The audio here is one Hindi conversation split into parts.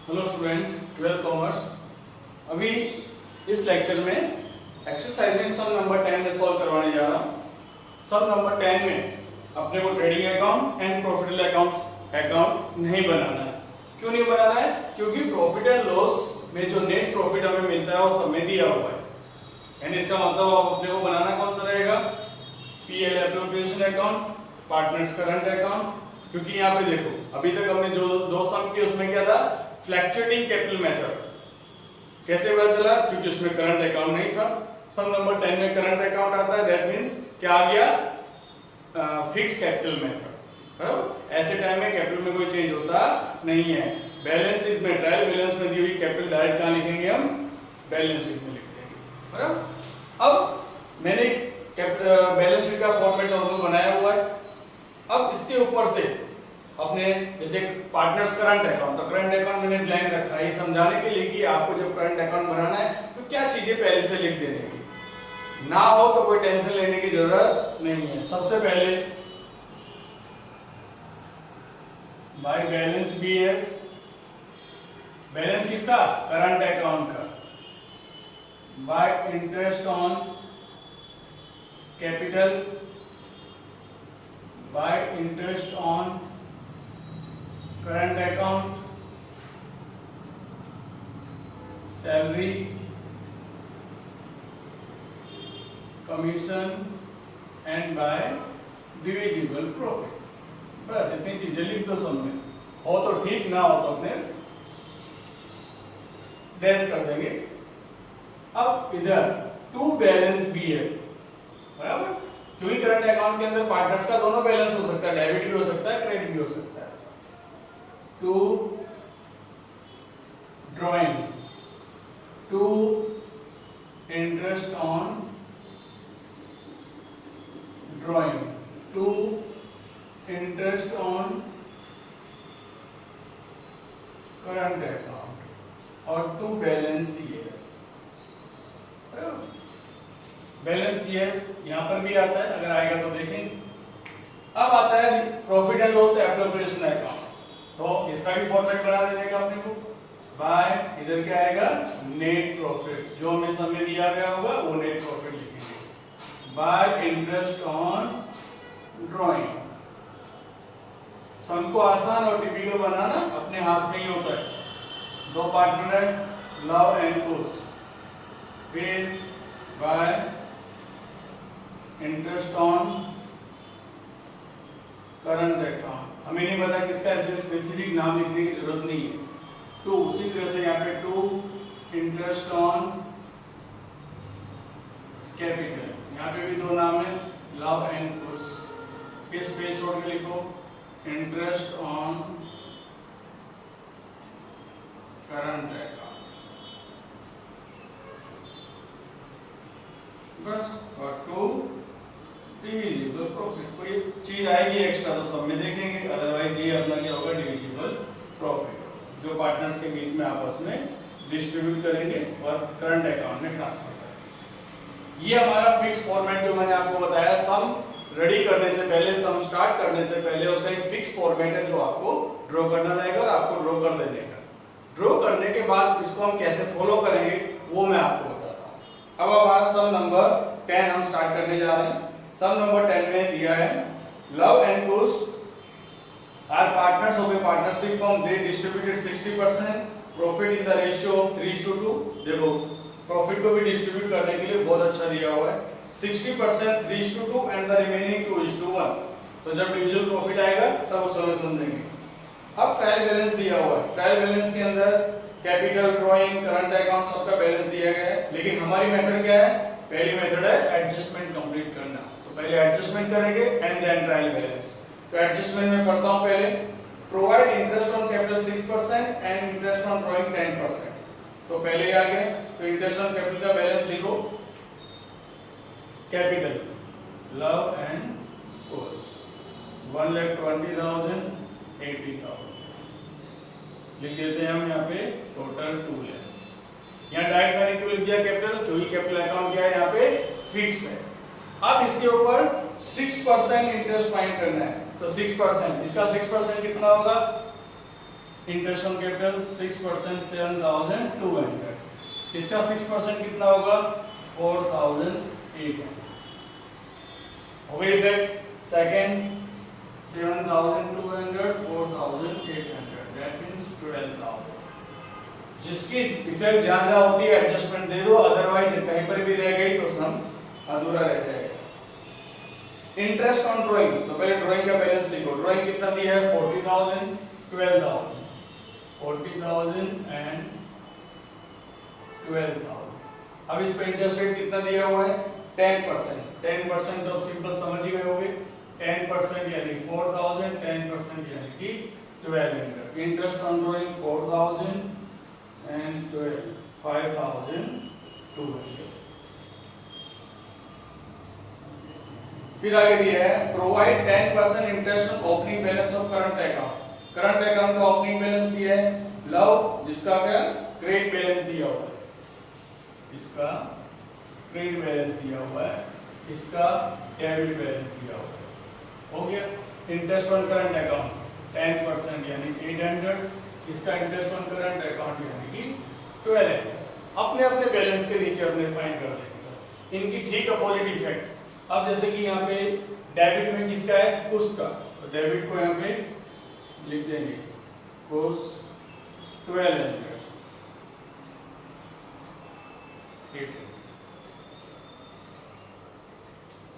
Hello student, 12th commerce. अभी इस लेक्चर में एक्सरसाइज में सम नंबर 10 में सॉल्व करवाने जा रहा हूँ। सम नंबर 10 में अपने को trading account and profit account नहीं बनाना है। क्यों नहीं बनाना है? क्योंकि प्रॉफिट एंड लॉस में जो नेट प्रॉफिट हमें मिलता है वो सब में दिया हुआ है। यानी इसका मतलब अब अपने को बनाना कौन सा रहेगा? PL appropriation account, partners current account. क्योंकि यहाँ पे देखो, अभी तक हमने जो दो सम किए उसमें क्या था? Fluctuating capital method. कैसे पता चला? क्योंकि उसमें करंट अकाउंट नहीं था। सम नंबर 10 में करंट अकाउंट आता है, दैट मींस क्या आ गया? Fix capital method. बराबर? ऐसे टाइम में कैपिटल में कोई चेंज होता नहीं है। बैलेंस शीट में, ट्रायल बैलेंस में दी हुई कैपिटल डायरेक्ट कहां लिखेंगे? हम बैलेंस शीट में लिख देंगे। बराबर? अब मैंने बैलेंस शीट का फॉर्मेट नॉर्मल बनाया हुआ है। अब इसके ऊपर से अपने जैसे पार्टनर्स करंट अकाउंट, तो करंट अकाउंट मैंने ब्लैंक रखा है ये समझाने के लिए कि आपको जब करंट अकाउंट बनाना है तो क्या चीजें पहले से लिख देने की ना हो तो कोई टेंशन लेने की जरूरत नहीं है। सबसे पहले बाय बैलेंस बीएफ, बैलेंस किसका? करंट अकाउंट का। Bye interest on capital, bye interest on current account, salary, commission and bye divisible profit. बस इतनी चीजें लिख दो सब में। हो तो ठीक, ना हो तो अपने डैश कर देंगे। अब इधर टू बैलेंस बी है, बराबर? क्योंकि करंट अकाउंट के अंदर पार्टनर्स का दोनों बैलेंस हो सकता है, डेबिट भी हो सकता है, क्रेडिट भी हो सकता है। To drawing, to interest on drawing, to interest on current account और to balance CF. Balance CF यहां पर भी आता है, अगर आएगा तो देखेंगे। अब आता है profit and loss appropriation account, तो इसका भी फॉर्मेट बना देगा अपने को। बाय इधर क्या आएगा? नेट प्रॉफिट, जो हमें समय दिया गया होगा वो नेट प्रॉफिट लिखेंगे। By interest on drawing. Sum को आसान और टिपिकल बनाना अपने हाथ में ही होता है। दो पार्टनर है, लव एंड कुश। फिर bye interest on current account. हमें नहीं पता किसका, इसमें स्पेसिफिक नाम लिखने की जरूरत नहीं है। टू, उसी तरह से यहाँ पे टू इंटरेस्ट ऑन कैपिटल, यहाँ पे भी दो नाम है, लव एंड कुश। फिर स्पेस छोड़ के लिखो इंटरेस्ट ऑन करंट अकाउंट। बस, और टू डिविजिबल प्रॉफिट। कोई चीज आएगी एक्स्ट्रा तो सब में देखेंगे, अदरवाइज ये अपना क्या होगा? डिविजिबल प्रॉफिट, जो पार्टनर्स के बीच में आपस में डिस्ट्रीब्यूट करेंगे और करंट अकाउंट में ट्रांसफर करेंगे। ये हमारा फिक्स फॉर्मेट जो मैंने आपको बताया, सम रेडी करने से पहले, सम स्टार्ट करने से पहले उसका एक फिक्स फॉर्मेट है जो आपको ड्रॉ करना रहेगा और आपको ड्रॉ कर देने का। ड्रॉ करने के बाद इसको हम कैसे फॉलो करेंगे वो मैं आपको बताता हूँ। अब हमारा सम नंबर 10 हम स्टार्ट करने जा रहे हैं। सम नंबर 10 में दिया है love and Kush are partners of a partnership firm. They distributed 60% profit in the ratio of 3:2। देखो प्रॉफिट को भी डिस्ट्रीब्यूट करने के लिए बहुत अच्छा दिया हुआ है। 60% 3:2 एंड द रिमेनिंग 2:1। तो जब डिविजिबल प्रॉफिट आएगा तब उस समय समझेंगे। अब ट्रायल बैलेंस दिया हुआ है। ट्रायल बैलेंस के अंदर कैपिटल, ड्रॉइंग, करंट अकाउंट सबका बैलेंस दिया गया है। लेकिन हमारी मेथड क्या है? पहली मेथड है एडजस्टमेंट कंप्लीट करना। तो पहले एडजस्टमेंट करेंगे एंड देन ट्रायल बैलेंस। तो एडजस्टमेंट में पढ़ता हूं पहले। Provide interest on capital 6% and interest on drawing 10%। तो पहले आ गया, तो इंटरेस्ट ऑन कैपिटल का बैलेंस लिखो। कैपिटल लव एंड कुश 1,20,000 80,000 लिख देते हैं हम। यहाँ पे टोटल 2 लाख। यहाँ डायरेक्ट मैंने क्यों लिख दिया कैपिटल? क्योंकि कैपिटल अकाउंट क्या है? यहाँ पे फिक्स है। अब इसके ऊपर 6% इंटरेस्ट फाइंड करना है। तो 6%, इसका 6% कितना होगा? इंटरेस्ट ऑन कैपिटल 6% 7,200, इसका 6% कितना होगा 4,800 हो गई इफेक्ट। सेकंड 7,200 4,800 दैट मींस 12,000, जिसकी इफेक्ट जहां जहां होती है एडजस्टमेंट दे दो, अदरवाइज कहीं पर भी रह गई तो सम अधूरा रह जाएगा। इंटरेस्ट ऑन ड्राइंग, तो पहले ड्राइंग का बैलेंस लिखो। ड्राइंग कितना दिया है 40,000 12,000 40,000 एंड 12,000। अब इस पे इंटरेस्ट रेट कितना दिया हुआ है 10%। 10% तो सिंपल समझ ही गए होंगे, 10% यानी 4,000, 10% यानी कि 1,200। Interest on drawing 4,000 and 12 5,200। फिर आगे दिया है provide 10% interest on opening balance of current account. Current account का ओपनिंग बैलेंस दिया है लव, जिसका क्या क्रेडिट बैलेंस दिया हुआ है, इसका क्रेडिट बैलेंस दिया हुआ है, इसका डेबिट बैलेंस दिया हुआ है। हो गया। इंटरेस्ट ऑन करंट अकाउंट 10% यानी 800, इसका इंटरेस्ट ऑन करंट अकाउंट यानी कि 1200। अपने अपने बैलेंस के नीचे अपने फाइंड कर लेंगे इनकी ठीक अपोजिट इफेक्ट। अब जैसे कि यहाँ पे डेबिट में किसका है उसका, तो डेबिट को यहाँ पे लिख देंगे कोस 1200।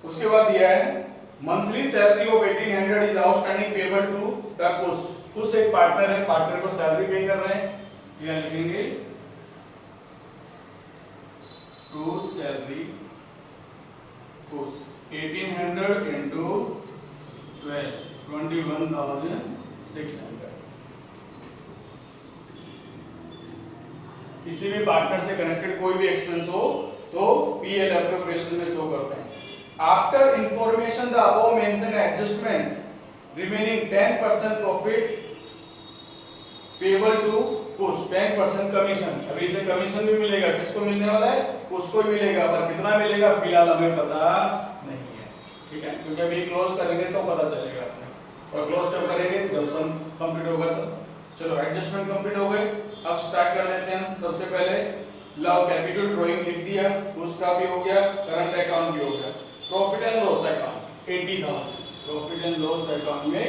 उसके बाद दिया है monthly salary of 1800 is outstanding payable to the कोस। कुछ एक पार्टनर है, पार्टनर को सैलरी पे कर रहे हैं, यहाँ लिखेंगे टू सैलरी कोस 1800 into 12 21,600। किसी भी पार्टनर से कनेक्टेड कोई भी एक्सपेंस हो तो पीएल एप्रोप्रिएशन में शो करते हैं। After information the above mention adjustment remaining 10% profit payable to कुछ 10% कमीशन। अभी इसे कमीशन भी मिलेगा, किसको मिलने वाला है उसको ही मिलेगा, पर कितना मिलेगा फिलहाल हमें पता नहीं है, ठीक है, क्योंकि अभी क्लोज करेंगे तो पता चलेगा अपने, और क्लोज कब करेंगे जब सम कंप्लीट होगा तो। चलो एडजस्टमेंट कंप्लीट हो गए, अब स्टार्ट कर लेते हैं। सबसे पहले लव कैपिटल ड्राइंग लिख दिया, उसका भी हो गया, करंट अकाउंट भी हो गया। Profit and loss account 80,000, profit and loss account में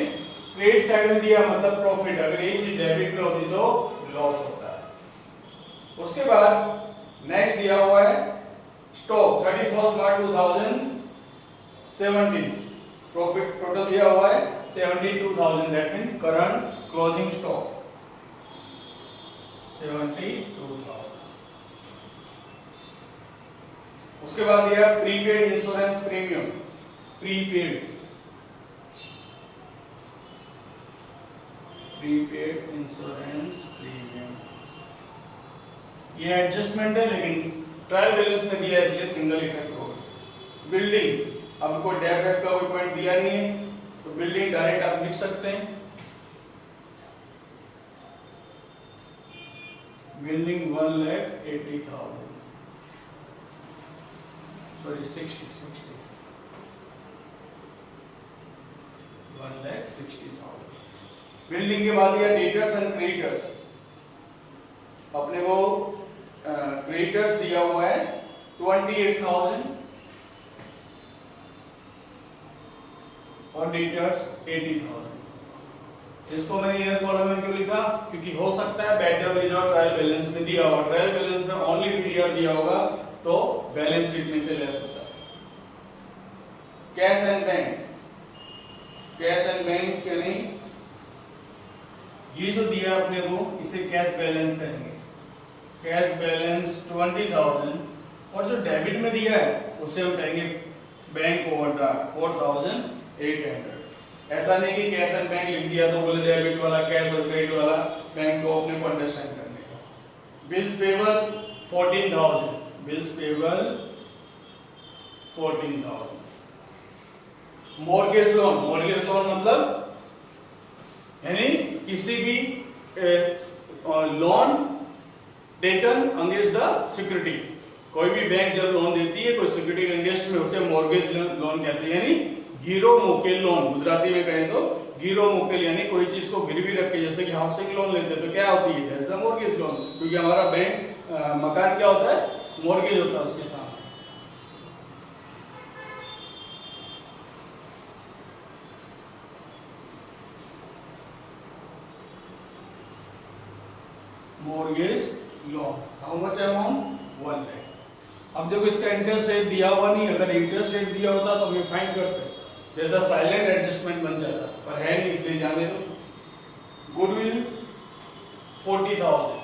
क्रेडिट साइड में दिया मतलब प्रॉफिट, अगर ये चीज डेबिट में होती तो लॉस होता है। उसके बाद नेक्स्ट दिया हुआ है स्टॉक 31 मार्च 2017, प्रॉफिट टोटल दिया हुआ है 72,000, that mean current closing stock 72,000। उसके बाद दिया prepaid insurance premium, prepaid insurance premium, ये एडजस्टमेंट है लेकिन ट्रायल बैलेंस में दिया है इसलिए सिंगल इफेक्ट होगा। बिल्डिंग, अब कोई डेबिट का कोई पॉइंट दिया नहीं है तो बिल्डिंग डायरेक्ट आप लिख सकते हैं, बिल्डिंग 1,80,000 सॉरी 60 1,60,000। बिल्डिंग के बाद दिया डेटर्स एंड क्रेडिटर्स, अपने को क्रेडिटर्स दिया हुआ है 28,000 और डेटर्स 80,000। इसको मैंने इनर कॉलम में क्यों लिखा, क्योंकि हो सकता है bad debt reserve trial balance में दिया होगा, ट्रायल बैलेंस में ओनली पीडीआर दिया होगा तो बैलेंस शीट में से लेस होता है। Cash and bank, cash and bank यानी ये जो दिया अपने को इसे कैश बैलेंस कहेंगे, कैश बैलेंस 20,000, और जो डेबिट में दिया है उसे हम कहेंगे बैंक ओवरड्राफ्ट 4,800। ऐसा नहीं कि कैश एंड बैंक लिख दिया तो बोले डेबिट वाला कैश और क्रेडिट वाला बैंक को अपने को अंडरस्टैंड करने का। Bills payable 14,000, bills payable 14,000। Mortgage loan, mortgage loan मतलब यानी किसी भी loan taken against the security, कोई भी बैंक जब लोन देती है कोई सिक्योरिटी के अगेंस्ट में उसे मॉर्गेज लोन कहते हैं, यानी गिरो मुकेल लोन, गुजराती में कहें तो गिरो मुकेल, यानी कोई चीज को गिरवी रख के, जैसे कि हाउसिंग लोन लेते हैं तो क्या होती है, दैट्स द मॉर्गेज लोन, क्योंकि हमारा बैंक मकान क्या होता है, मॉर्गेज होता है उसके सामने। Mortgage loan, how much amount, 1 lakh. अब देखो इसका इंटरेस्ट रेट दिया हुआ नहीं, अगर इंटरेस्ट रेट दिया होता तो हम फाइंड करते, जैसा साइलेंट एडजस्टमेंट बन जाता, पर है नहीं इसलिए जाने दो। Goodwill 40,000,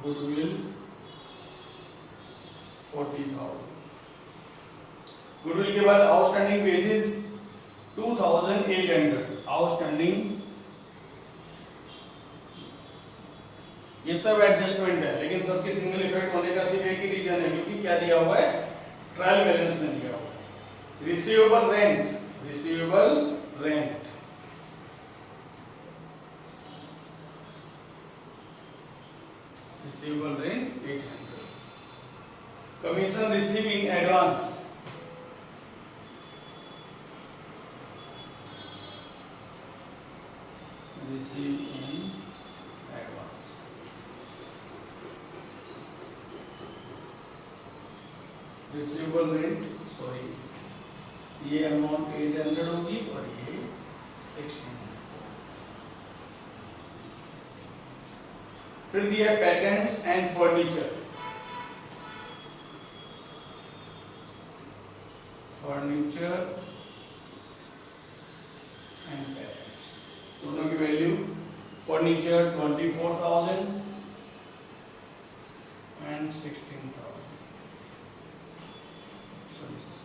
goodwill 40,000। गुडविल के बाद आउटस्टैंडिंग वेजेस 2,800, आउटस्टैंडिंग, ये सब एडजस्टमेंट है, लेकिन सबके सिंगल इफेक्ट होने का सिर्फ एक ही रीजन है, क्योंकि क्या दिया हुआ है, ट्रायल बैलेंस में दिया हुआ है। Receivable rent, receivable rent, receivable rent 800। Commission receive in advance, receive in advance, receivable rent, sorry ये अमाउंट 800 होगी और ये 1600। फिर दिया patents and furniture, furniture and patents, दोनों की वैल्यू, फर्नीचर 24,000 एंड 16,000,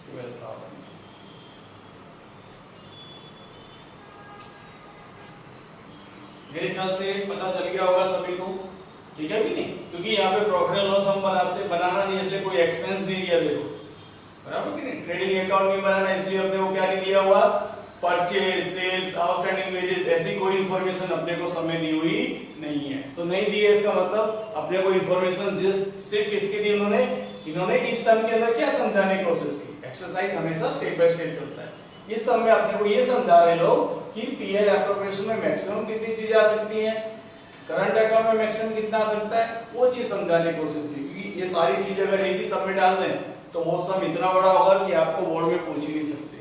12,000। मेरे ख्याल से पता चल गया होगा सभी को, ठीक है कि नहीं, क्योंकि यहाँ पे प्रॉफिट एंड लॉस हम बनाना नहीं, इसलिए कोई एक्सपेंस नहीं दिया, देखो बराबर कि नहीं, ट्रेडिंग अकाउंट नहीं बनाना, इसलिए अपने को क्या नहीं दिया हुआ, परचेज, सेल्स, आउटस्टैंडिंग वेजेस, ऐसी कोई इंफॉर्मेशन अपने को समय दी हुई नहीं है। तो नहीं दी है इसका मतलब अपने को इंफॉर्मेशन सिर्फ किसके दी, इन्होंने इस सम के अंदर क्या समझाने की कोशिश की, एक्सरसाइज हमेशा स्टेप बाय स्टेप चलता है। इस सम में अपने को ये समझा रहे लोग कि पीएल एप्रोप्रिएशन में मैक्सिमम कितनी चीजें आ सकती हैं, करंट अकाउंट में मैक्सिमम कितना आ सकता है, वो चीज समझाने की कोशिश की, क्योंकि ये सारी चीज अगर एक ही सम में डाल दें तो वो सम इतना बड़ा होगा कि आपको बोर्ड में पूछ ही नहीं सकते,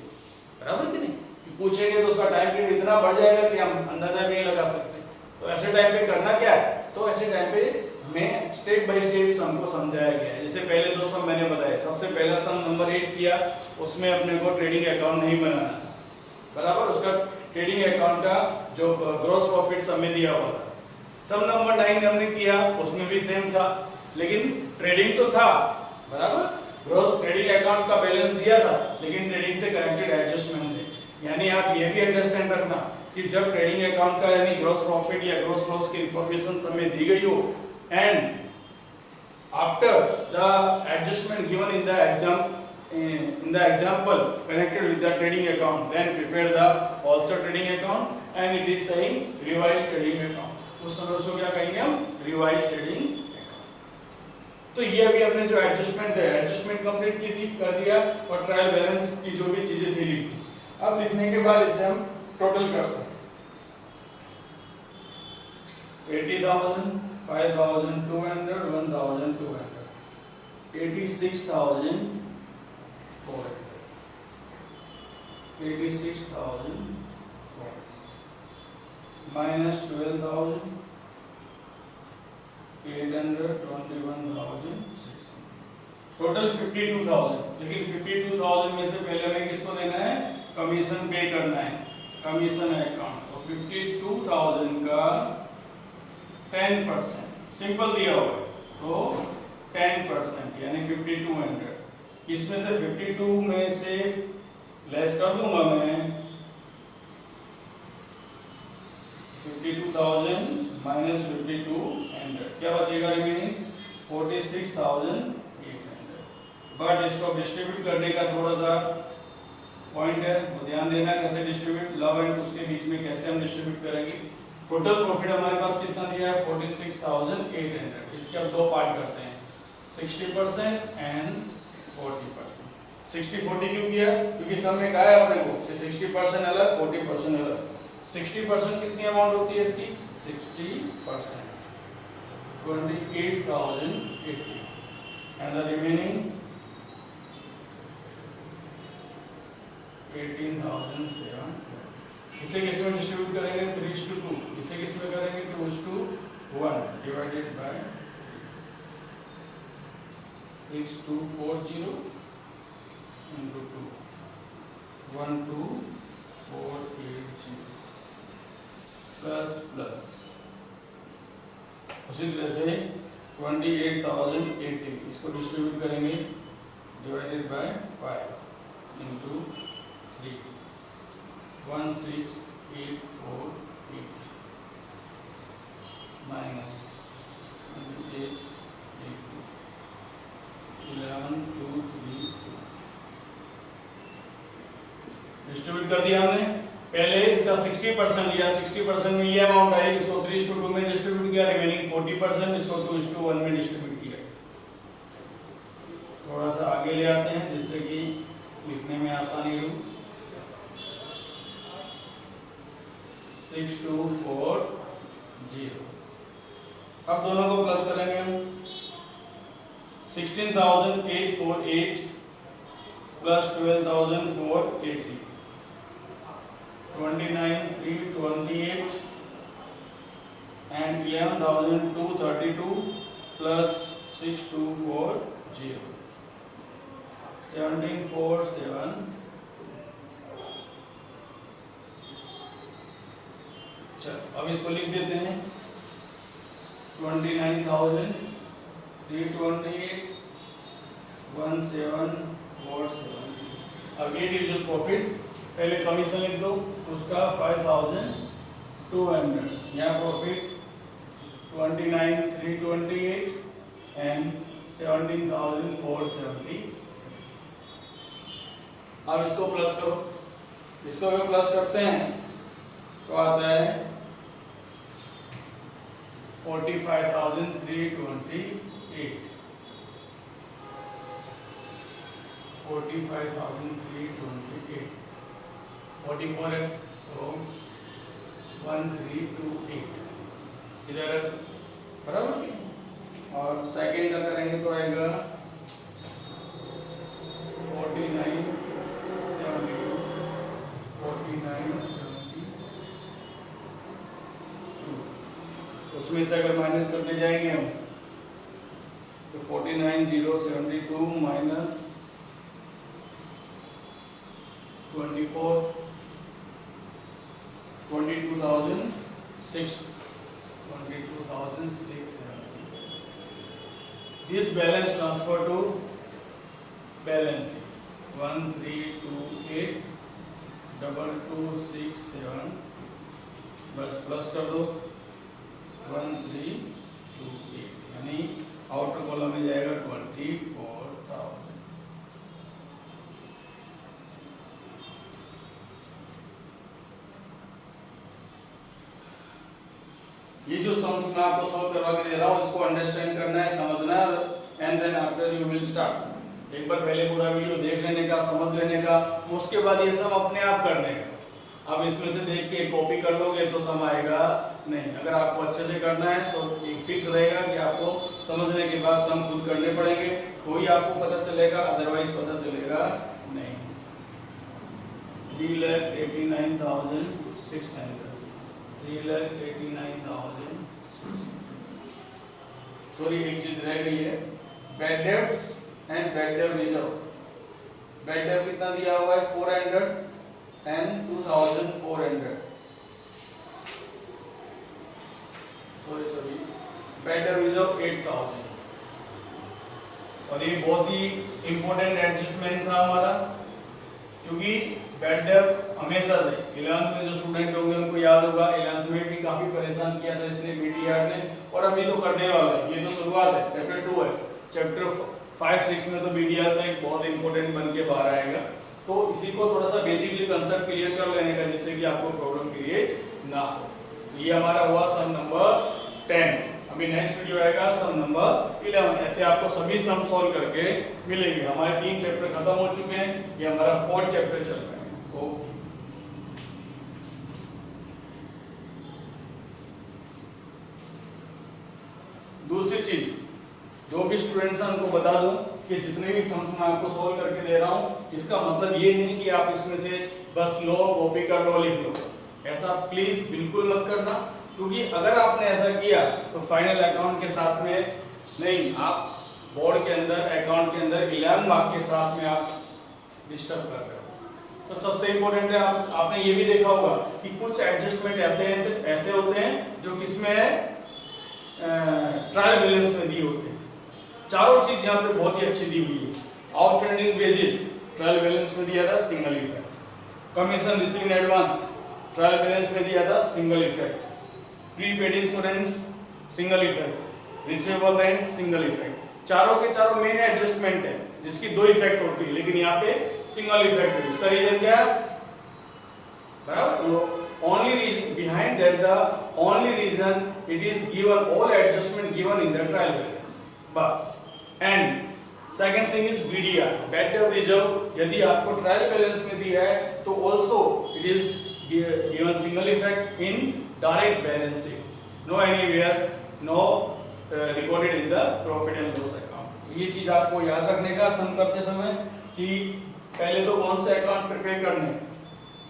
बराबर कि नहीं, पूछेंगे तो उसका टाइम पीरियड इतना बढ़ जाएगा कि हम अंदाजा भी नहीं लगा सकते। तो ऐसे टाइम पे करना क्या है, तो ऐसे टाइम पे हमें स्टेप बाय स्टेप हमको समझाया गया है। जैसे पहले दो सम मैंने बताए, सबसे पहला सम नंबर 8 किया, उसमें अपने को ट्रेडिंग अकाउंट नहीं बनाना था, बराबर, उसका ट्रेडिंग अकाउंट का जो ग्रॉस प्रॉफिट सम में दिया हुआ था। सम नंबर 9 हमने किया, उसमें भी सेम था, लेकिन ट्रेडिंग तो था, बराबर, ग्रॉस ट्रेडिंग अकाउंट का बैलेंस दिया था, लेकिन ट्रेडिंग से कनेक्टेड एडजस्टमेंट थे। यानी आप ये भी अंडरस्टैंड रखना कि जब ट्रेडिंग अकाउंट का यानी ग्रॉस प्रॉफिट या ग्रॉस लॉस की इंफॉर्मेशन समय दी गई हो, and after the adjustment given in the example connected with the trading account, then prepare the also trading account and it is saying revised trading account. उस समय उसको क्या कहेंगे हम, रिवाइज्ड ट्रेडिंग अकाउंट। तो ये अभी हमने जो एडजस्टमेंट है, एडजस्टमेंट कंप्लीट कर दिया और ट्रायल बैलेंस की जो भी चीजें थी लिख दी। अब लिखने के बाद इसे हम टोटल करते हैं, 80,000, 5,200, 1,200, 86,400, 86,400 minus 12,000, 800, 21,600, टोटल 52,000। लेकिन 52,000 में से पहले हमें किसको देना है, कमीशन पे करना है, कमीशन अकाउंट। तो 52,000 का 10% सिंपल दिया हुआ है, तो 10% यानी 5200, इसमें से 52 में से लेस कर दूंगा मैं, 52,000 माइनस 5200, क्या बचेगा रिमेनिंग 46,800। बट इसको डिस्ट्रीब्यूट करने का थोड़ा सा पॉइंट है, वो ध्यान देना कैसे डिस्ट्रीब्यूट, लव एंड उसके बीच में कैसे हम डिस्ट्रीब्यूट करेंगे। टोटल प्रॉफिट हमारे पास कितना दिया है, 46,800। इसके अब दो पार्ट करते हैं, 60% एंड 40%। 60-40 क्यों किया? क्योंकि सब में कहा है अपने को कि 60% अलग 40% अलग। 60% कितनी अमाउंट होती है इसकी? 60% 28,080 and the remaining 18,700। इसे किस में डिस्ट्रीब्यूट करेंगे? 3:2। इसे किस में करेंगे? 2:1 डिवाइडेड बाय 6240 into 2 12480 प्लस उसी तरह से 28,080 इसको डिस्ट्रीब्यूट करेंगे divided by 5 into 3 16848 minus 2882 11232 distribute कर दिया हमने। पहले इसका 60% लिया, 60% में ये अमाउंट आई, इसको 3:2 में डिस्ट्रीब्यूट किया, रिमेनिंग 40% इसको 2:1 में डिस्ट्रीब्यूट किया। थोड़ा सा आगे ले आते हैं जिससे कि लिखने में आसानी हो। 6240 अब दोनों को प्लस करेंगे हम। 16,848 प्लस 12,480 29,328 and 11,232 plus 6240 1747। चल अब इसको लिख देते हैं 29,328 1747। अब ये डिविजन प्रॉफिट पहले कमीशन लिख दो उसका 5,200, यहाँ प्रॉफिट 29,328 and 17,470। अब इसको प्लस करो, इसको अगर प्लस करते हैं तो आता है 45,328 45,328 44 है तो 1328 इधर बराबर की। और सेकेंड का करेंगे तो आएगा 49,72 49,72 उसमें से अगर माइनस करते जाएंगे हम तो 49,072 minus 22,600 This balance transfer to balance 1328,2267 बस प्लस कर दो 1328 यानी आउटर कॉलम में जाएगा 24,000। ये जो सम्स मैं आपको सॉल्व करवा के दे रहा हूँ इसको अंडरस्टैंड करना है, समझना है and then after you will start. एक बार पहले पूरा वीडियो देख लेने का, समझ लेने का, उसके बाद ये सब अपने आप करने का। अब इसमें से देख के कॉपी कर लोगे तो सम आएगा नहीं। अगर आपको अच्छे से करना है तो एक फिक्स रहेगा कि आपको समझने के बाद सम खुद करने पड़ेंगे, कोई आपको पता चलेगा, अदरवाइज पता चलेगा नहीं। 3,89,600 3,89,600। सॉरी एक चीज रह गई है, bad debt and bad debt reserve. Bad debt कितना दिया हुआ है 400 and 2,400। Sorry bad debt reserve 8,000। और ये बहुत ही इंपॉर्टेंट एडजस्टमेंट था हमारा, क्योंकि बैड डेट हमेशा से 11th में जो स्टूडेंट होंगे उनको याद होगा, 11th में भी काफी परेशान किया था इसने बीटीआर ने, और अभी तो करने वाला है। ये तो शुरुआत है, चैप्टर 2 है। चैप्टर 5-6 में तो बीटीआर का एक बहुत इंपॉर्टेंट बन के बाहर आएगा। तो इसी को थोड़ा सा बेसिकली कंसेप्ट क्लियर कर लेने का, जिससे कि आपको प्रॉब्लम क्रिएट ना हो। ये हमारा हुआ सम नंबर 10। अभी नेक्स्ट वीडियो आएगा सम नंबर 11। ऐसे आपको सभी सम सॉल्व करके मिलेंगे। हमारे 3 चैप्टर खत्म हो चुके हैं, ये हमारा 4th चैप्टर चल रहा है। ओके, दूसरी चीज जो भी स्टूडेंट्स हैं उनको बता दो कि जितने भी सम मैं आपको सॉल्व करके दे रहा हूं, इसका मतलब ये नहीं कि आप इसमें से बस लो, कॉपी कर लो, लिख लो। ऐसा प्लीज बिल्कुल मत करना, क्योंकि अगर आपने ऐसा किया तो फाइनल अकाउंट के साथ में नहीं, आप बोर्ड के अंदर, अकाउंट के अंदर 11 मार्क के साथ में आप डिस्टर्ब कर रहे हो। तो सबसे इंपॉर्टेंट है, आपने ये भी देखा होगा कि कुछ एडजस्टमेंट ऐसे होते हैं जो किसमें ट्रायल बैलेंस में दिए होते हैं। चारों चीज यहाँ पे बहुत ही अच्छी दी हुई है। आउटस्टैंडिंग वेजेस ट्रायल बैलेंस में दिया था, single effect. Commission receive in advance trial balance में दिया था, single effect. Prepaid insurance single effect. Receivable rent single effect. चारों के चारों मेन एडजस्टमेंट है जिसकी 2 इफेक्ट होती है, लेकिन यहाँ पे सिंगल इफेक्ट है। उसका रीजन क्या है? बराबर, only reason behind that, the only reason it is given all adjustment given in the trial balance बस। and second thing is BDR, bad debt reserve। यदि आपको ट्रायल बैलेंस में दिया है तो also it is given single effect in direct balancing, no anywhere, no recorded in the profit and loss account। ये चीज आपको याद रखने का सम करते समय कि पहले तो कौन से अकाउंट प्रिपेयर करने।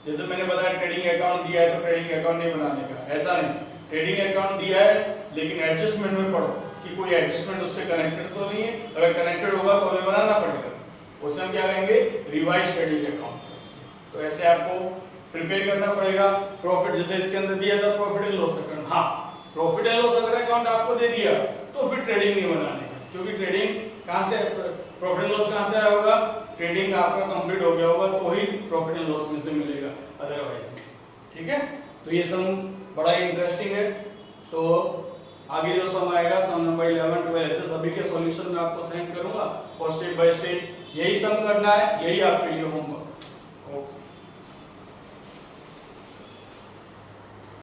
जैसे मैंने बताया ट्रेडिंग अकाउंट दिया है तो ट्रेडिंग अकाउंट नहीं बनाने का, ऐसा नहीं। ट्रेडिंग अकाउंट दिया है लेकिन एडजस्टमेंट में पढ़ो कि कोई एडजस्टमेंट उससे कनेक्टेड तो नहीं है। अगर कनेक्टेड होगा तो हमें बनाना पड़ेगा, उससे हम क्या कहेंगे? Revise trading account. तो ऐसे आपको प्रिपेयर करना पड़ेगा। प्रॉफिट जैसे इसके अंदर दिया था प्रॉफिट एंड लॉस अकाउंट, हाँ प्रॉफिट एंड लॉस अगर अकाउंट आपको दे दिया तो फिर ट्रेडिंग नहीं बनाने का, क्योंकि ट्रेडिंग कहां से, प्रॉफिट एंड लॉस कहां से आया होगा? ट्रेडिंग आपका कंप्लीट हो गया होगा तो ही प्रॉफिट एंड लॉस में से मिलेगा, अदरवाइज नहीं। ठीक है, तो ये सम बड़ा ही इंटरेस्टिंग है। तो आगे जो सम आएगा, सम नंबर 11, 12 ऐसे सभी के सॉल्यूशन मैं आपको सेंड करूंगा और स्टेप बाय स्टेप यही सम करना है, यही आपके लिए होमवर्क।